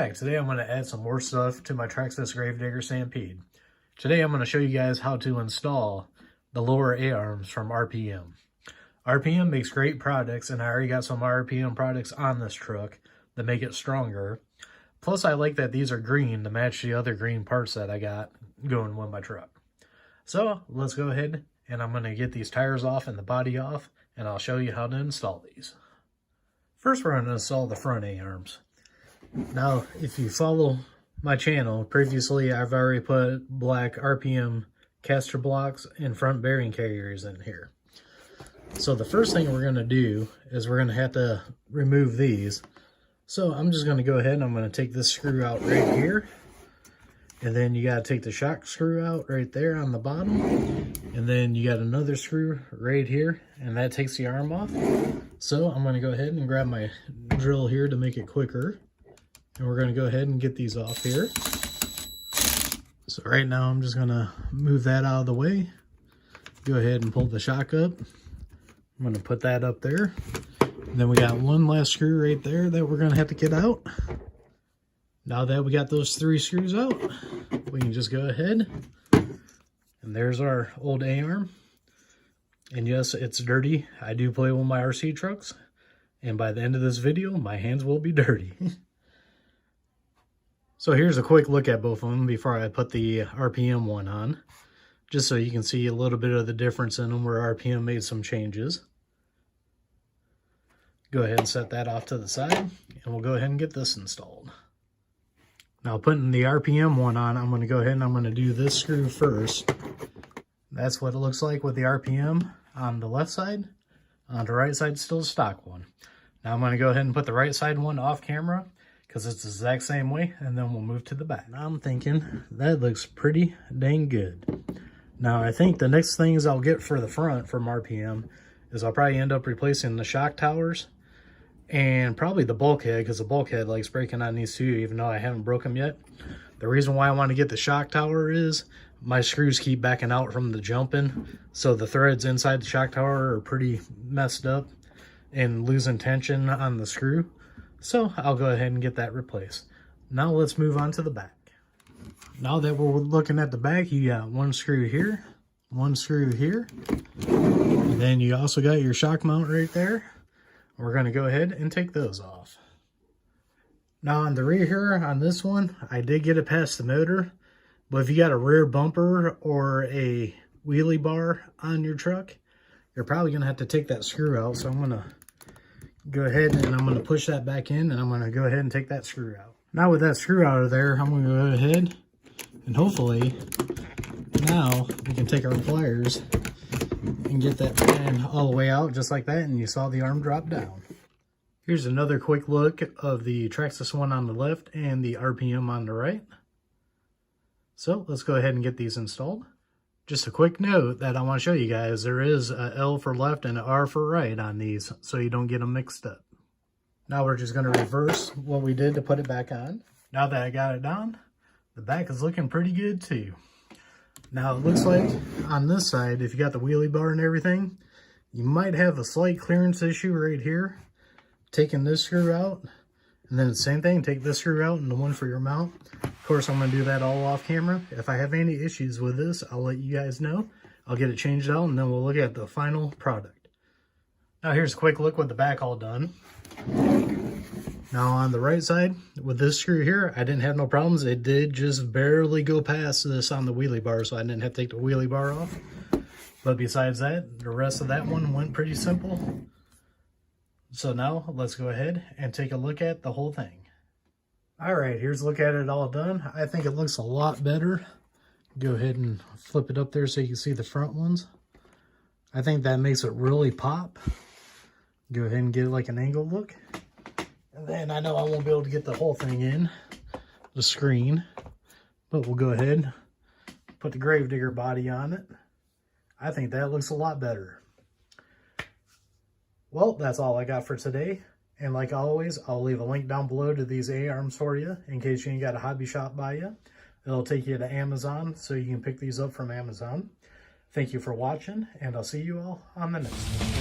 back. Today I'm going to add some more stuff to my Traxxas Gravedigger Stampede. Today I'm going to show you guys how to install the lower A-arms from RPM. RPM makes great products, and I already got some RPM products on this truck that make it stronger. Plus I like that these are green to match the other green parts that I got going with my truck. So let's go ahead and I'm going to get these tires off and the body off, and I'll show you how to install these. First we're going to install the front A-arms. Now, if you follow my channel, previously I've already put black RPM caster blocks and front bearing carriers in here. So the first thing we're going to do is we're going to have to remove these. So I'm just going to go ahead and I'm going to take this screw out right here. And then you got to take the shock screw out right there on the bottom. And then you got another screw right here, and that takes the arm off. So I'm going to go ahead and grab my drill here to make it quicker. And we're going to go ahead and get these off here. So right now I'm just going to move that out of the way. Go ahead and pull the shock up. I'm going to put that up there. And then we got one last screw right there that we're going to have to get out. Now that we got those 3 screws out, we can just go ahead. And there's our old A-arm. And yes, it's dirty. I do play with my RC trucks. And by the end of this video, my hands will be dirty. So here's a quick look at both of them before I put the RPM one on, just so you can see a little bit of the difference in them where RPM made some changes. Go ahead and set that off to the side, and we'll go ahead and get this installed. Now putting the RPM one on, I'm going to go ahead and I'm going to do this screw first. That's what it looks like with the RPM on the left side. On the right side, still a stock one. Now I'm going to go ahead and put the right side one off camera, because it's the exact same way, and then we'll move to the back. Now I'm thinking that looks pretty dang good. Now I think the next things I'll get for the front from RPM is I'll probably end up replacing the shock towers and probably the bulkhead, because the bulkhead likes breaking on these too, even though I haven't broke them yet. The reason why I want to get the shock tower is my screws keep backing out from the jumping, so the threads inside the shock tower are pretty messed up and losing tension on the screw. So I'll go ahead and get that replaced. Now let's move on to the back. Now that we're looking at the back, you got one screw here, one screw here, and then you also got your shock mount right there. We're going to go ahead and take those off. Now on the rear here, on this one, I did get it past the motor, but if you got a rear bumper or a wheelie bar on your truck, you're probably going to have to take that screw out. So I'm going to go ahead and I'm going to push that back in, and I'm going to go ahead and take that screw out. Now with that screw out of there, I'm going to go ahead and hopefully now we can take our pliers and get that pan all the way out just like that, and you saw the arm drop down. Here's another quick look of the Traxxas one on the left and the RPM on the right. So let's go ahead and get these installed. Just a quick note that I want to show you guys, there is a L for left and an R for right on these, so you don't get them mixed up. Now we're just going to reverse what we did to put it back on. Now that I got it down, the back is looking pretty good too. Now it looks like on this side, if you got the wheelie bar and everything, you might have a slight clearance issue right here. Taking this screw out, and then the same thing, take this screw out and the one for your mount. Of course, I'm going to do that all off camera. If I have any issues with this, I'll let you guys know. I'll get it changed out, and then we'll look at the final product. Now here's a quick look with the back all done. Now on the right side, with this screw here, I didn't have no problems. It did just barely go past this on the wheelie bar, so I didn't have to take the wheelie bar off. But besides that, the rest of that one went pretty simple. So now let's go ahead and take a look at the whole thing. All right, here's a look at it all done. I think it looks a lot better. Go ahead and flip it up there so you can see the front ones. I think that makes it really pop. Go ahead and get like an angle look. And then I know I won't be able to get the whole thing in the screen, but we'll go ahead, put the Gravedigger body on it. I think that looks a lot better. Well, that's all I got for today. And like always, I'll leave a link down below to these A-arms for you in case you ain't got a hobby shop by you. It'll take you to Amazon, so you can pick these up from Amazon. Thank you for watching, and I'll see you all on the next one.